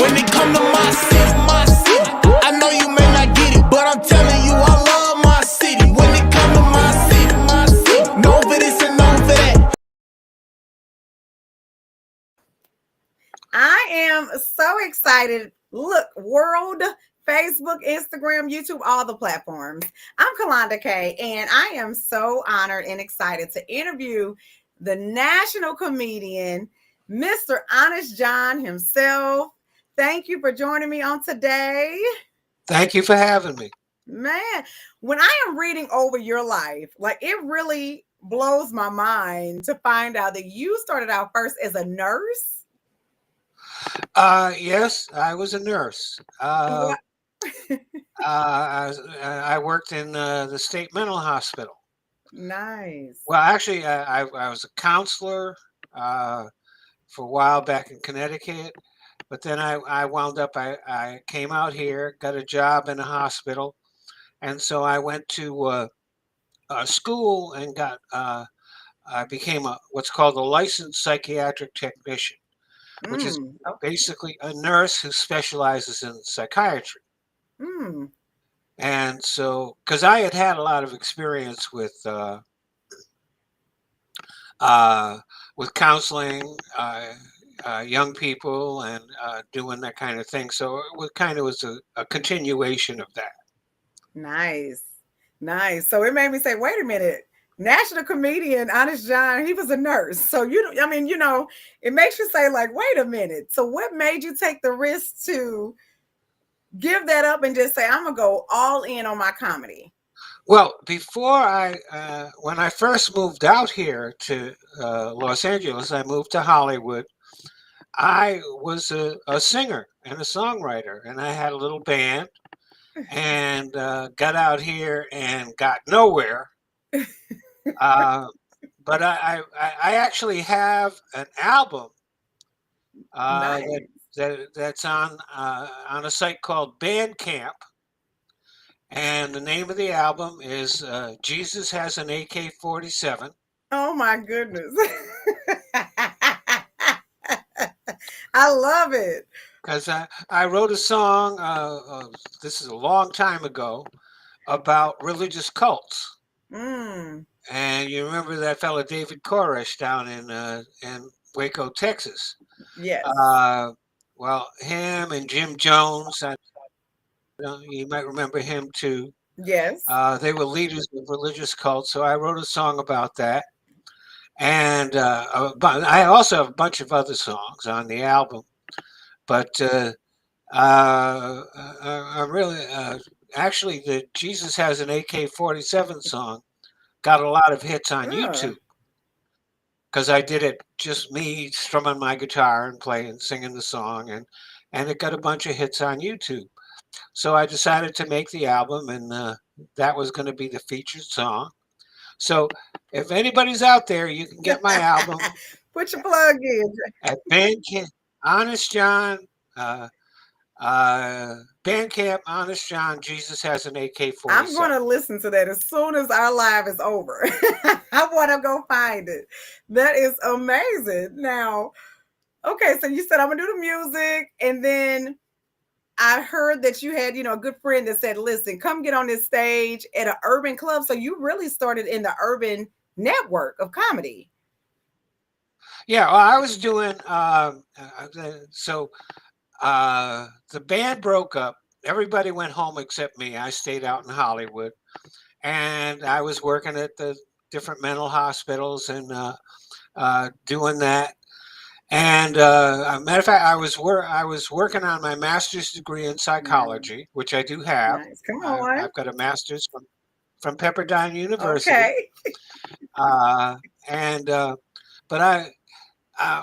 When it come to my city, I know you may not get it, but I'm telling you I love my city. When it come to my city, no for this and no for that. I am so excited. Look, world, Facebook, Instagram, YouTube, all the platforms. I'm Kalonda Kay, and I am so honored and excited to interview the national comedian, Mr. Honest John himself. Thank you for joining me on today. Thank you for having me. Man, when I am reading over your life, like it really blows my mind to find out that you started out first as a nurse. Yes, I was a nurse. What? I worked in the state mental hospital. Nice. Well, actually, I was a counselor for a while back in Connecticut, but then I wound up, I came out here, got a job in a hospital, and so I went to school and I became what's called a licensed psychiatric technician, which is Okay. basically a nurse who specializes in psychiatry. Mm, And so, because I had had a lot of experience uh, with counseling young people and doing that kind of thing, so it was kind of was a continuation of that. nice. Nice. So it made me say, wait a minute. National comedian Honest John, he was a nurse. So I mean, it makes you say, like, wait a minute. So what made you take the risk to give that up and just say, I'm gonna go all in on my comedy? Well, when I first moved out here to Los Angeles, I moved to Hollywood. I was a singer and a songwriter, and I had a little band, and got out here and got nowhere. Uh, but I actually have an album Nice. that's on a site called Bandcamp, and the name of the album is Jesus Has an AK-47. Oh my goodness. I love it. Because I wrote a song, this is a long time ago, about religious cults. Mm, And you remember that fella David Koresh down in Waco, Texas. yes. Uh, well, him and Jim Jones, you might remember him too. Yes. They were leaders of religious cults, so I wrote a song about that. And I also have a bunch of other songs on the album. But I'm really actually the Jesus Has an AK-47 song got a lot of hits on Uh, YouTube because I did it just me strumming my guitar and playing, singing the song, and it got a bunch of hits on YouTube. So I decided to make the album, and that was going to be the featured song. So if anybody's out there, you can get my album Put your plug in. at Bandcamp. Honest John. Uh, Bandcamp, Honest John, Jesus Has an I'm going AK-47. to listen to that as soon as our live is over. I want to go find it. That is amazing. Now, okay, so you said I'm going to do the music, and then I heard that you had, a good friend that said, listen, come get on this stage at an urban club. So you really started in the urban network of comedy. Yeah, well, I was doing, so the band broke up. Everybody went home except me. I stayed out in Hollywood, and I was working at the different mental hospitals and doing that. And a matter of fact, I was working on my master's degree in Nice. psychology, which I do have. Nice. Come on. I've got a master's from Pepperdine University, Okay. uh, and but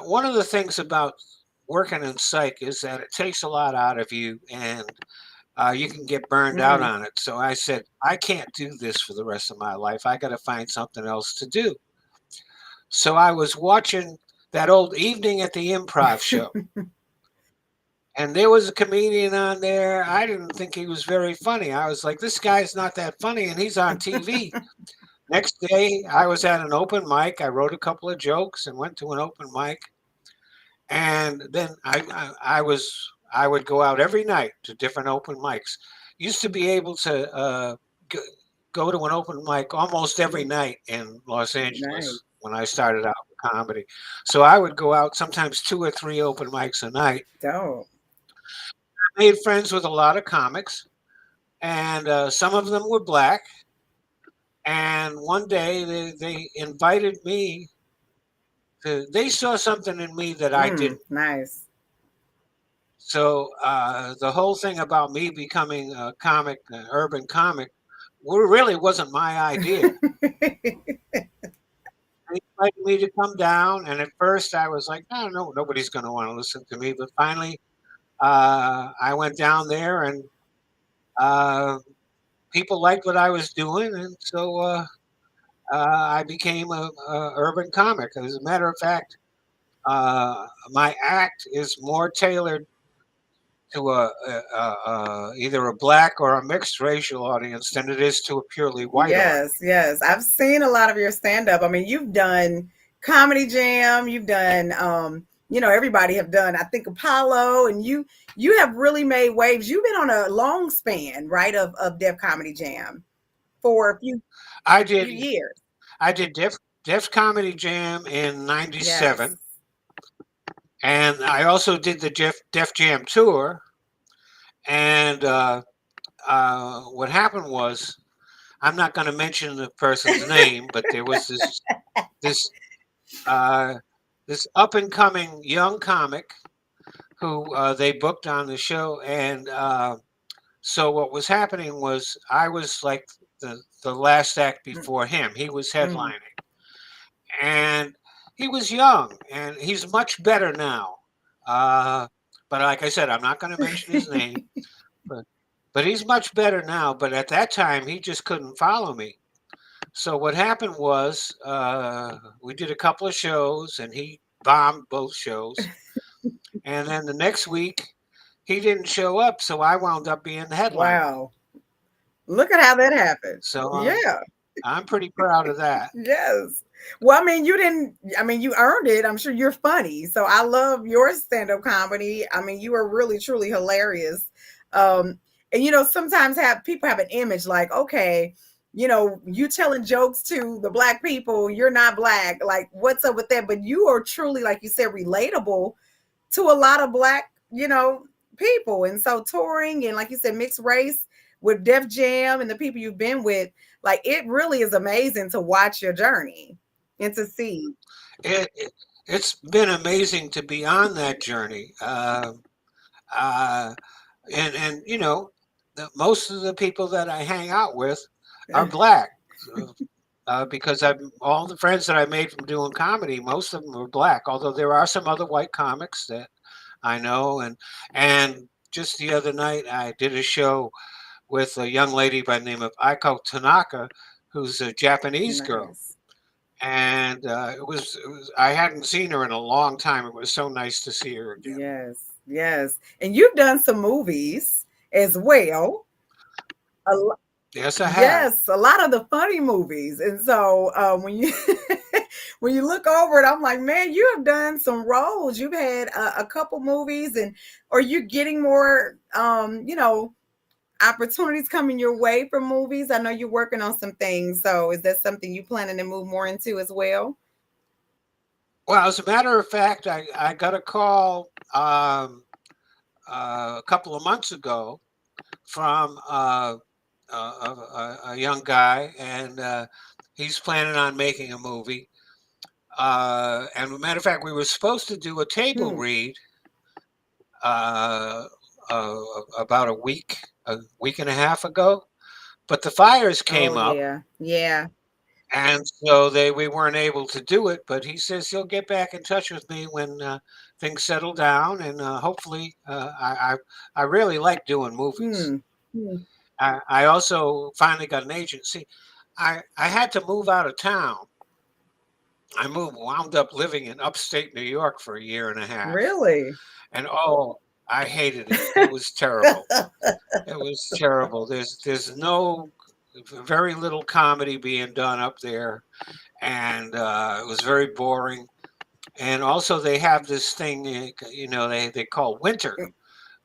one of the things about working in psych is that it takes a lot out of you, and you can get burned out Mm. on it. So I said, I can't do this for the rest of my life. I got to find something else to do. So I was watching that old Evening at the Improv show, and there was a comedian on there. I didn't think he was very funny. I was like, this guy's not that funny, and he's on TV. Next day, I was at an open mic. I wrote a couple of jokes and went to an open mic. And then I would go out every night to different open mics. Used to be able to g- go to an open mic almost every night in Los Nice. Angeles when I started out with comedy. So I would go out sometimes 2 or 3 open mics a night. Dope. I made friends with a lot of comics, and some of them were black. And one day they invited me to, they saw something in me that I didn't. Nice. So the whole thing about me becoming a comic, an urban comic, really wasn't my idea. They invited me to come down, and at first I was like, I don't know, nobody's going to want to listen to me. But finally, I went down there, and uh, people liked what I was doing, and so I became a urban comic. As a matter of fact, my act is more tailored to either a black or a mixed racial audience than it is to a purely white Yes, audience. yes. I've seen a lot of your stand up. I mean, you've done Comedy Jam, you've done everybody have done, I think, Apollo, and you have really made waves. You've been on a long span, right, of Def Comedy Jam for a I few did years. I did Def Comedy Jam in Yes. '97, and I also did the Def Jam tour. And what happened was, I'm not going to mention the person's name, but there was this uh, this up and coming young comic who they booked on the show, and so what was happening was I was like the last act Mm, before him. He was mm. headlining, and he was young, and he's much better now. Uh, but like I said, I'm not going to mention his name. But but he's much better now. But at that time, he just couldn't follow me. So what happened was we did a couple of shows, and he bombed both shows. And then the next week, he didn't show up, so I wound up being the headliner. Wow. Look at how that happened. So Yeah. I'm pretty proud of that. Yes. Well, I mean, you didn't, I mean, you earned it. I'm sure you're funny. So I love your stand-up comedy. I mean, you are really, truly hilarious. Um, and sometimes have people have an image like, okay, you telling jokes to the black people, you're not black. Like, what's up with that? But you are truly, like you said, relatable to a lot of black, people. And so touring and, like you said, mixed race with Def Jam and the people you've been with, like, it really is amazing to watch your journey and to see. It's been amazing to be on that journey. Uh, and most of the people that I hang out with are black. Because all the friends that I made from doing comedy, most of them are black. Although there are some other white comics that I know, and just the other night I did a show with a young lady by the name of Aiko Tanaka, who's a Japanese girl, Nice. and I hadn't seen her in a long time. It was so nice to see her again. Yes. Yes. And you've done some movies as well. A lo- Yes, I have. yes, a lot of the funny movies. And so when you when you look over it, I'm like, man, you have done some roles. You've had a couple movies, and are you getting more opportunities coming your way for movies? I know you're working on some things. So is that something you planning to move more into as well? Well, as a matter of fact, I got a call a couple of months ago from a young guy, and he's planning on making a movie. And as a matter of fact, we were supposed to do a table Hmm. read uh, uh, about a week and a half ago, but the fires Oh came up, yeah. Yeah. and so we weren't able to do it. But he says he'll get back in touch with me when things settle down, and hopefully, I really like doing movies. Hmm. Hmm. I also finally got an agent. See, I had to move out of town. Wound up living in upstate New York for a year and a half, Really? and oh, I hated it. It was terrible. It was terrible. There's no very little comedy being done up there, and it was very boring. And also, they have this thing, they call winter,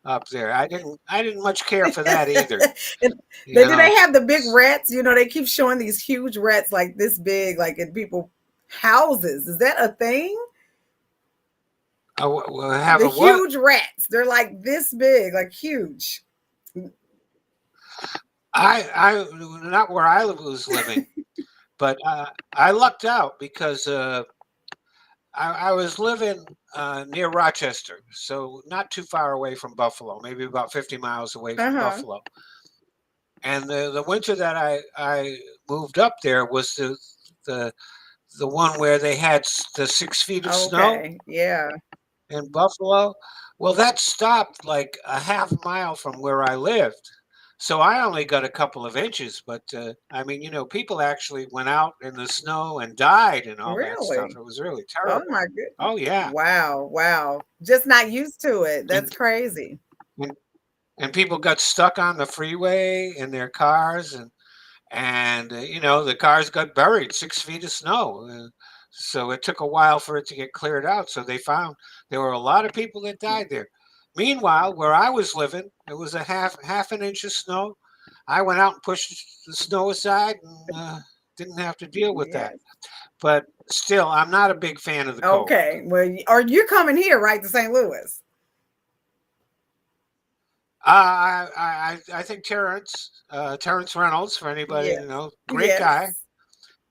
up there. I didn't much care for that either. And You do know, they have the big rats? You know, they keep showing these huge rats like this big, like in people houses. Is that a thing? we'll have The a what? huge rats. They're like this big, like huge. I not where I was living, but I lucked out because I was living near Rochester, so not too far away from Buffalo, maybe about 50 miles away from Uh-huh. Buffalo. And the winter that I moved up there was the the one where they had the 6 feet of snow Okay. Yeah. in Buffalo. Well, that stopped like a half mile from where I lived. So I only got a couple of inches, but I mean, people actually went out in the snow and died and all that stuff. Really? It was really Oh terrible. my goodness. Oh yeah, Wow. Wow. Just not used to it. and That's crazy. and, and people got stuck on the freeway in their cars, and the cars got buried 6 feet of snow. So it took a while for it to get cleared out. So they found there were a lot of people that died there. Meanwhile, where I was living, it was a half an inch of snow. I went out and pushed the snow aside and didn't have to deal with that. Yes. But still, I'm not a big fan of the cold. Okay. Well, are you coming here, right, to St. Louis? I think Terrence Reynolds, for anybody, Yes. great guy. Yes.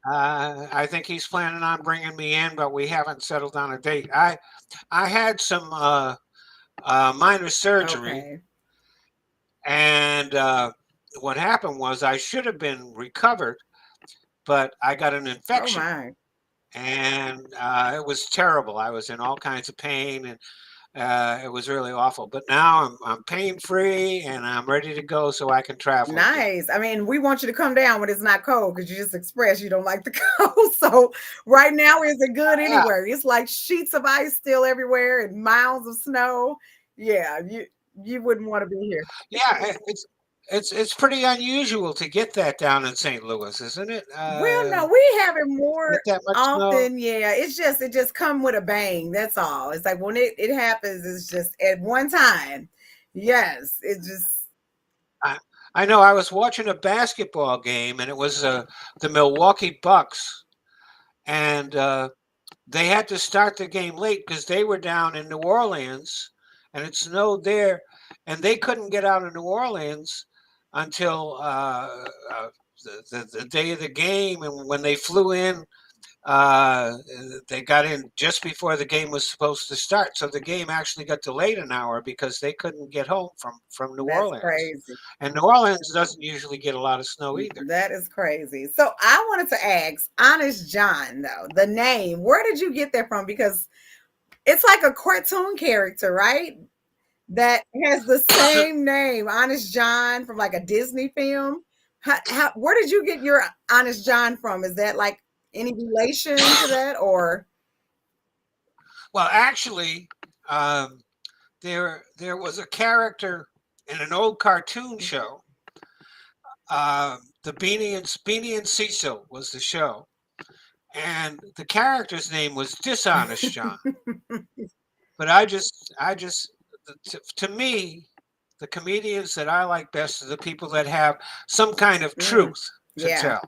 I think he's planning on bringing me in, but we haven't settled on a date. I had some minor surgery, Okay. and what happened was I should have been recovered, but I got an Oh infection, my. and it was terrible. I was in all kinds of pain, and it was really awful. But now I'm pain free, and I'm ready to go, so I can travel again. Nice. I mean, we want you to come down when it's not cold because you just expressed you don't like the cold. So right now isn't good Yeah, anywhere. It's like sheets of ice still everywhere and miles of snow. Yeah, you wouldn't want to be here. yeah, it's pretty unusual to get that down in St. Louis, isn't it? Well, no, we have it more Get that much snow. often. Yeah, it just come with a bang. That's all. It's like when it happens, it's just at one time. Yes, it just I, I know I was watching a basketball game, and it was the Milwaukee Bucks, and they had to start the game late because they were down in New Orleans, and it snowed there, and they couldn't get out of New Orleans until the day of the game, and when they flew in. Uh, they got in just before the game was supposed to start, so the game actually got delayed an hour because they couldn't get home from New that's Orleans. crazy. And New Orleans doesn't usually get a lot of snow either. That is crazy. So I wanted to ask, Honest John, though, the name, where did you get that from? Because it's like a cartoon character, right? That has the same name, Honest John, from like a Disney film. Where did you get your Honest John from? Is that like any relation to that or? Well, actually, um, there was a character in an old cartoon show. The Beanie and Cecil was the show, and the character's name was Dishonest John. But to me, the comedians that I like best are the people that have some kind of Mm, truth to yeah, tell.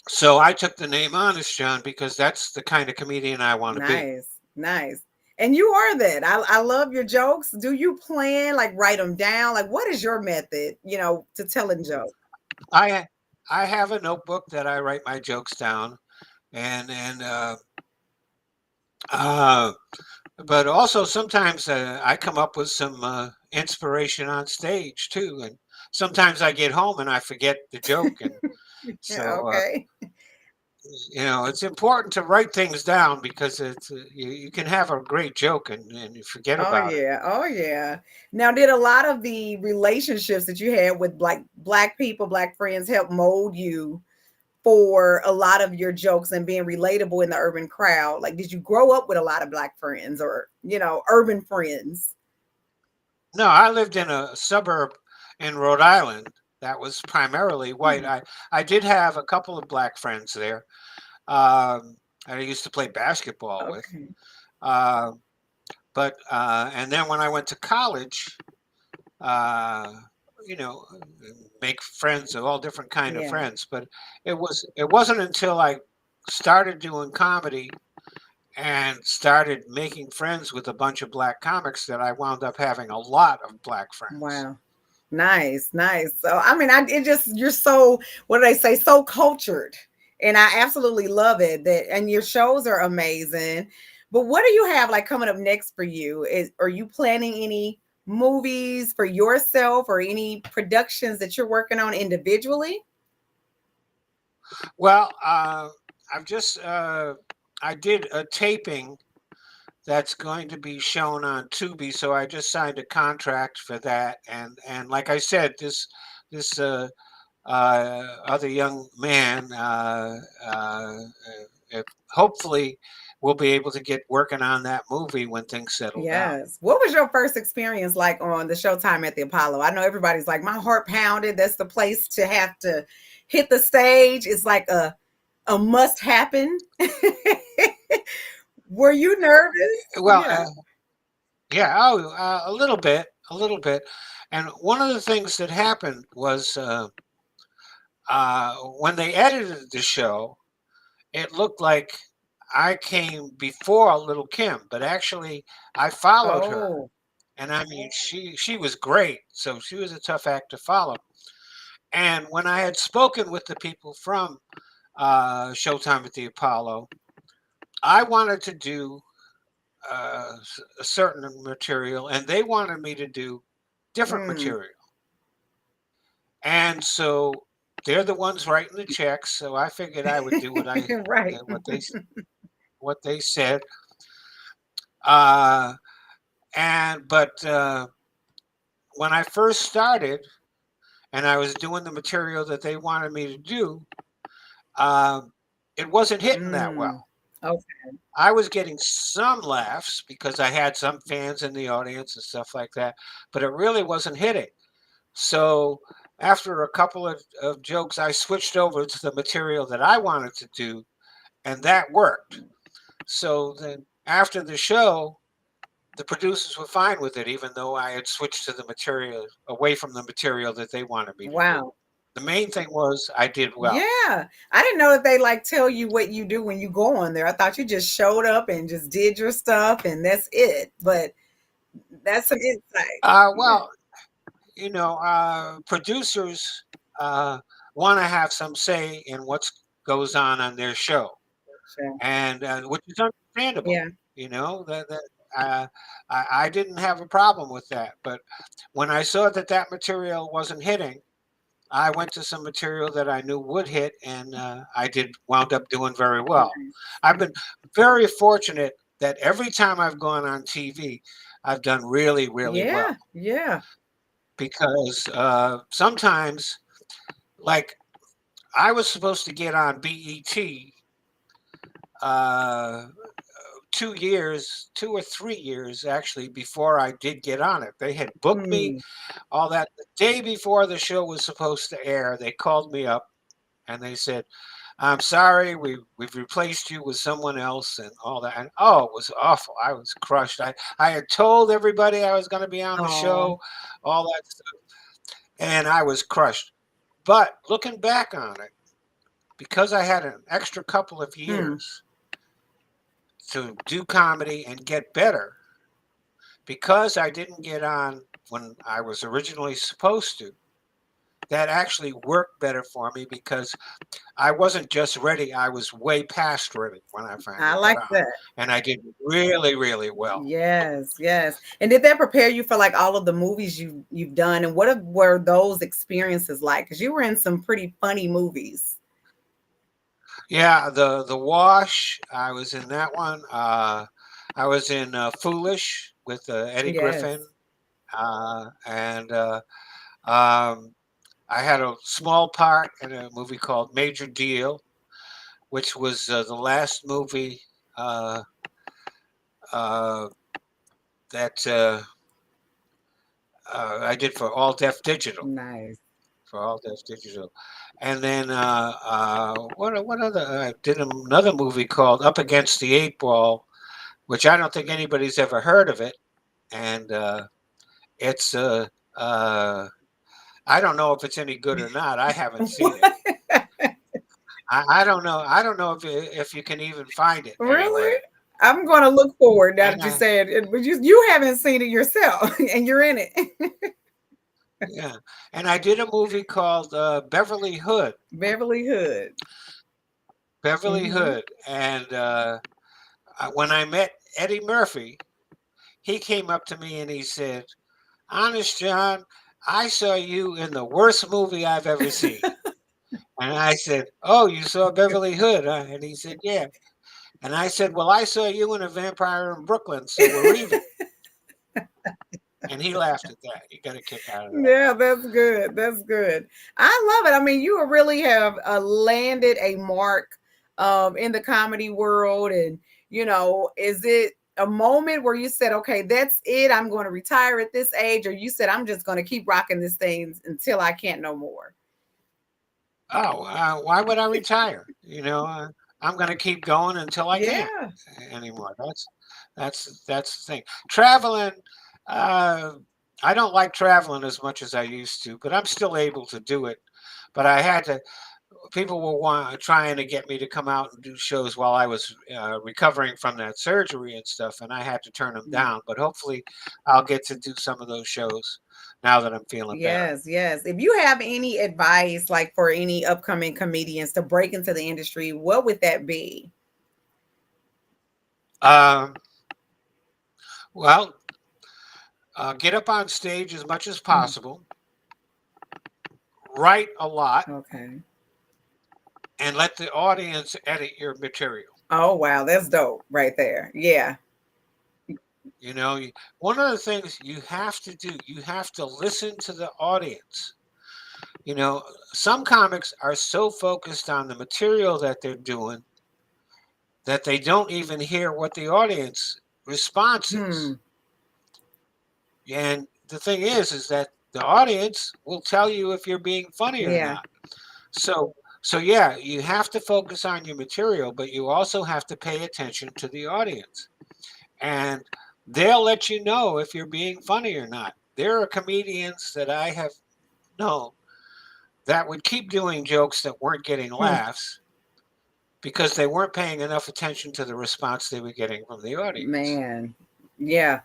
So I took the name Honest John because that's the kind of comedian I want to be. nice, nice. And you are that. I love your jokes. Do you plan like write them down? Like, what is your method? To telling jokes. I I have a notebook that I write my jokes down, and uh, but also sometimes I come up with some inspiration on stage too, and sometimes I get home and I forget the joke, and Yeah, so okay. it's important to write things down because you can have a great joke and you forget Oh about it. yeah. Oh yeah. Now, did a lot of the relationships that you had with black people, black friends help mold you for a lot of your jokes and being relatable in the urban crowd? Like, did you grow up with a lot of black friends or, urban friends? No, I lived in a suburb in Rhode Island that was primarily white. Hmm, I did have a couple of black friends there. Um, I used to play basketball with. okay. Uh, But and then when I went to college, uh, you know, make friends of all different kind of Yeah. friends. But it wasn't until I started doing comedy and started making friends with a bunch of black comics that I wound up having a lot of black friends. Wow. Nice, nice. So I mean, it just you're so what do they say? So cultured. And I absolutely love it. That and your shows are amazing. But what do you have like coming up next for you? Are you planning any movies for yourself or any productions that you're working on individually? Well, I've just I did a taping that's going to be shown on Tubi, so I just signed a contract for that. And like I said, this other young man, hopefully, will be able to get working on that movie when things settle down. Yes. What was your first experience like on the Showtime at the Apollo? I know everybody's like, my heart pounded. That's the place to have to hit the stage. It's like a must happen. Were you nervous? Well, Yeah. yeah, oh, a little bit, a little bit. And one of the things that happened was when they edited the show, it looked like I came before Little Kim, but actually I followed her. Oh. And I mean, she was great, so she was a tough act to follow. And when I had spoken with the people from Showtime at the Apollo, I wanted to do a certain material, and they wanted me to do different Mm. material. And so they're the ones writing the checks, so I figured I would do Right. what they said. Uh, and but when I first started, and I was doing the material that they wanted me to do, um, it wasn't hitting that Mm. well. Okay. I was getting some laughs because I had some fans in the audience and stuff like that, but it really wasn't hitting. So after a couple of jokes, I switched over to the material that I wanted to do, and that worked. So then after the show, the producers were fine with it, even though I had switched to the material away from the material that they wanted me to do. Wow. The main thing was I did well. Yeah. I didn't know that they like tell you what you do when you go on there. I thought you just showed up and just did your stuff and that's it. But that's some insight. Yeah. Well, producers uh, want to have some say in what goes on their show, Sure. and which is understandable. Yeah. That I didn't have a problem with that, but when I saw that that material wasn't hitting, I went to some material that I knew would hit, and I did wound up doing very well. Nice. I've been very fortunate that every time I've gone on TV, I've done really, really well Yeah. Yeah. because sometimes, like, I was supposed to get on BET uh, 2 years, 2 or 3 years actually before I did get on it. They had booked me Mm. all that the day before the show was supposed to air. They called me up and they said, "I'm sorry, we've replaced you with someone else," and all that. And oh, it was awful. I was crushed. I had told everybody I was going to be on the Oh. show, all that stuff, and I was crushed. But looking back on it, because I had an extra couple of Mm. years to do comedy and get better, because I didn't get on when I was originally supposed to, that actually worked better for me because I wasn't just ready, I was way past ready when I I finally got like on. that. And I did really, really well. Yes, yes. And did that prepare you for like all of the movies you've done? And were those experiences like? Because you were in some pretty funny movies. Yeah, the Wash, I was in that one. I was in Foolish with Eddie Yes. Griffin. And um, I had a small part in a movie called Major Deal, which was the last movie uh, uh, that I did for All Deaf Digital. Nice. For All Deaf Digital, and then what other? I did another movie called Up Against the Eight Ball which I don't think anybody's ever heard of it. And it's uh, I don't know if it's any good or not. I haven't seen it. I don't know. I don't know if you can even find it Really? anywhere. I'm going to look forward now And that you said it, but you haven't seen it yourself and you're in it. yeah, and I did a movie called Beverly Hood. Beverly Hood. Beverly Hmm. Hood, and when I met Eddie Murphy, he came up to me and he said, "Honest John, I saw you in the worst movie I've ever seen." And I said, "Oh, you saw Beverly Hood?" Huh?" And he said, "Yeah." And I said, "Well, I saw you in A Vampire in Brooklyn, so we're even." And he laughed at that. He got a kick out of that. Yeah, that's good. That's good. I love it. I mean, you really have landed a mark in the comedy world. And, is it a moment where you said, okay, that's it. I'm going to retire at this age? Or you said, I'm just going to keep rocking this thing until I can't no more? Oh, why would I retire? I'm going to keep going until I can't Yeah. anymore. That's the thing. Traveling, uh, I don't like traveling as much as I used to, but I'm still able to do it. But I had to. People were trying to get me to come out and do shows while I was recovering from that surgery and stuff, and I had to turn them down. But hopefully, I'll get to do some of those shows now that I'm feeling better. Yes, yes. If you have any advice, like for any upcoming comedians to break into the industry, what would that be? Um, well, get up on stage as much as Mm, possible, write a lot, okay. and let the audience edit your material. Oh, wow. That's dope right there. Yeah. One of the things you have to do, you have to listen to the audience. You know, some comics are so focused on the material that they're doing that they don't even hear what the audience response is. Hmm. And the thing is that the audience will tell you if you're being funny or Yeah. not. So, so yeah, you have to focus on your material, but you also have to pay attention to the audience, and they'll let you know if you're being funny or not. There are comedians that I have known that would keep doing jokes that weren't getting Hmm. laughs because they weren't paying enough attention to the response they were getting from the audience. Man. Yeah.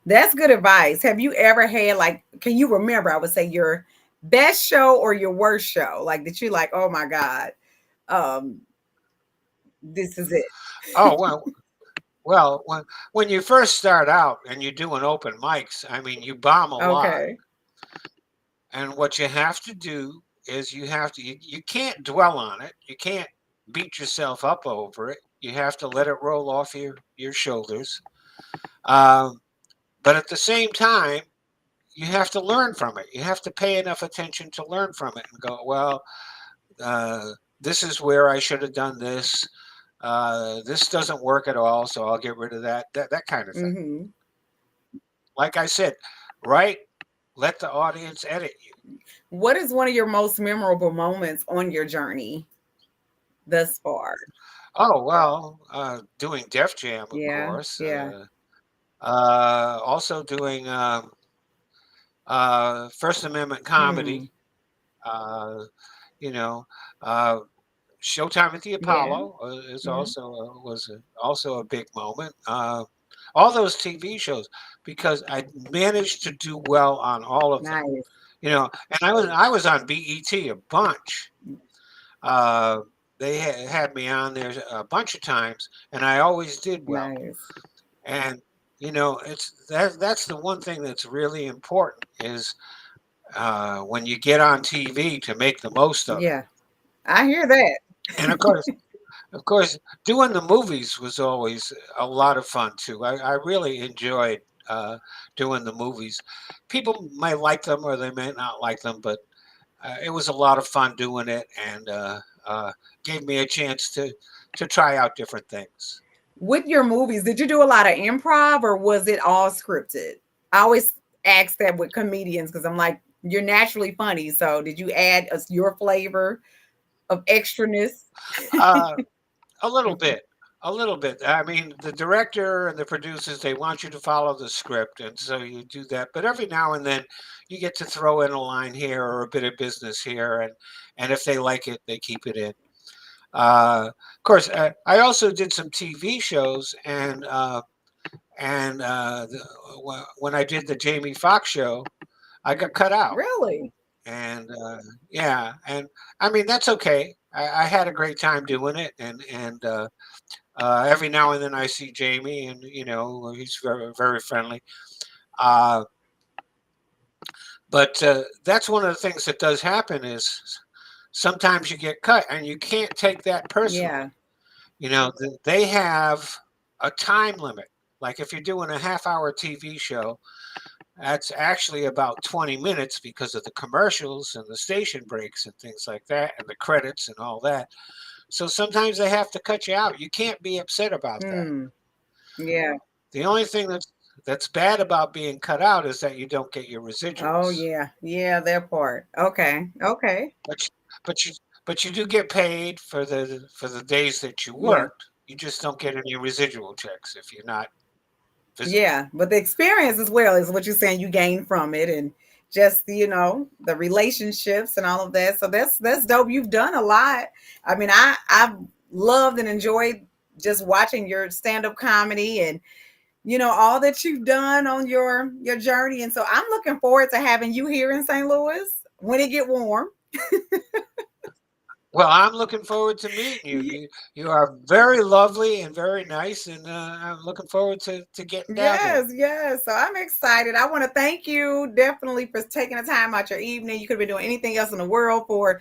That's good advice. Have you ever had, like, can you remember, I would say, your best show or your worst show? Like, that you like, oh my God, um, this is it. Oh well, when you first start out and you're doing open mics, I mean, you bomb a lot, Okay. and what you have to do is you can't dwell on it. You can't beat yourself up over it. You have to let it roll off your shoulders. Um, but at the same time, you have to learn from it. You have to pay enough attention to learn from it and go, well, uh, this is where I should have done this. This doesn't work at all, so I'll get rid of that. That kind of thing. Hmm. Like I said, right? Let the audience edit you. What is one of your most memorable moments on your journey thus far? Oh well, doing Def Jam, of Yeah. course. Yeah. Also doing First Amendment Hmm. comedy. Uh, you know, uh, Showtime at the Yeah. Apollo is Yeah. also a big moment. All those TV shows because I managed to do well on all of them. Nice. And I was on BET a bunch. Uh, they had me on there a bunch of times, and I always did well. Nice. And that's the one thing that's really important is when you get on TV to make the most of it. Yeah. I hear that. And of course, doing the movies was always a lot of fun too. I really enjoyed doing the movies. People may like them or they may not like them, but it was a lot of fun doing it, and gave me a chance to try out different things. With your movies, did you do a lot of improv or was it all scripted? I always ask that with comedians because I'm like, you're naturally funny. So did you add your flavor of extraness? Uh, a little bit, A little bit. I mean, the director and the producers, they want you to follow the script, and so you do that. But every now and then, you get to throw in a line here or a bit of business here, and if they like it, they keep it in. Of course, I also did some TV shows, and when I did the Jamie Foxx show, I got cut out, Really? and yeah, and I mean that's okay. I had a great time doing it, and every now and then I see Jamie, and he's very very friendly. Uh, but that's one of the things that does happen is sometimes you get cut, and you can't take that personally. Yeah. They have a time limit. Like if you're doing a half-hour TV show, that's actually about 20 minutes because of the commercials and the station breaks and things like that, and the credits and all that. So sometimes they have to cut you out. You can't be upset about that. Hmm. Yeah. The only thing that's bad about being cut out is that you don't get your Oh residuals. yeah. Yeah, that part. Okay. Okay. But but you but you do get paid for the days that you Yeah. worked. You just don't get any residual checks if you're not visible. Yeah, but the experience as well is what you're saying you gain from it, and just the relationships and all of that. So that's dope. You've done a lot. I mean, I've loved and enjoyed just watching your stand-up comedy, and all that you've done on your journey. And so I'm looking forward to having you here in St. Louis when it get warm. Well, I'm looking forward to meeting you. You are very lovely and very nice, and I'm looking forward to getting down there. Yes, yes. So I'm excited. I want to thank you definitely for taking the time out your evening. You could have been doing anything else in the world for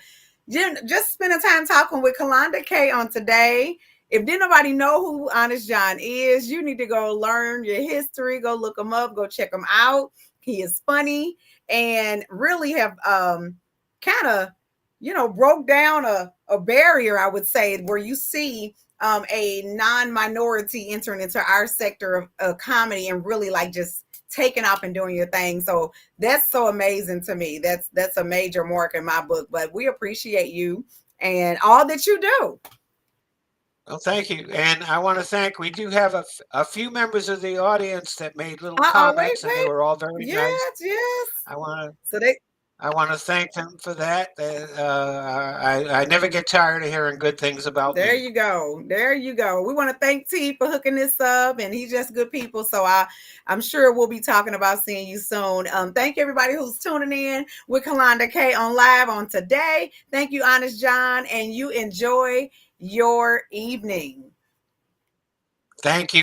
just spending time talking with Kalonda Kay on today. If didn't nobody know who Honest John is, you need to go learn your history, go look him up, go check him out. He is funny and really have kind of broke down a barrier, I would say, where you see a non-minority entering into our sector of comedy and really like just taking off and doing your thing. So that's so amazing to me. That's a major mark in my book. But we appreciate you and all that you do. Well, thank you, and I want to thank. We do have a few members of the audience that made little Uh-oh, wait, comments, and they wait. were all very nice. Yes, yes. I want to So they I want to thank them for that. I never get tired of hearing good things about There me. you go. There you go. We want to thank T for hooking this up, and he's just good people. So I'm sure we'll be talking about seeing you soon. Thank you everybody who's tuning in with Kalonda K on live on today. Thank you, Honest John, and you enjoy your evening. Thank you.